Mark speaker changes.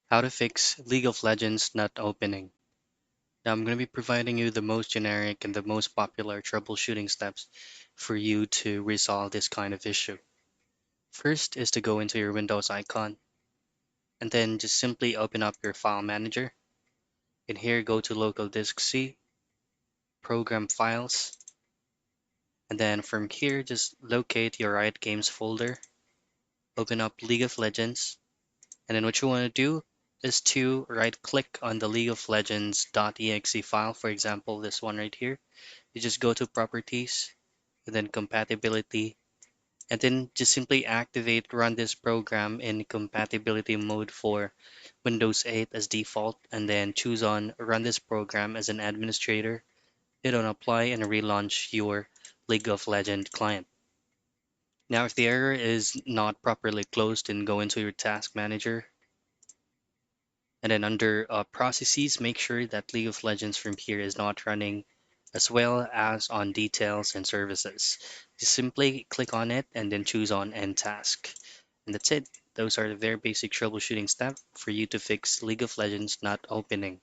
Speaker 1: How to fix League of Legends not opening. Now I'm going to be providing you the most generic and the most popular troubleshooting steps for you to resolve this kind of issue. First is to go into your Windows icon and then just simply open up your file manager. In here, go to local disk C, program files, and then from here, just locate your Riot Games folder, open up League of Legends, and then what you want to do is to right click on the League of Legends.exe file, for example, this one right here. You just go to properties, and then compatibility, and then just simply activate run this program in compatibility mode for Windows 8 as default, and then choose on run this program as an administrator. Hit on apply and relaunch your League of Legends client. Now, if the error is not properly closed, then go into your task manager, and then under processes, make sure that League of Legends from here is not running, as well as on details and services. Just simply click on it and then choose on end task. And that's it. Those are the very basic troubleshooting steps for you to fix League of Legends not opening.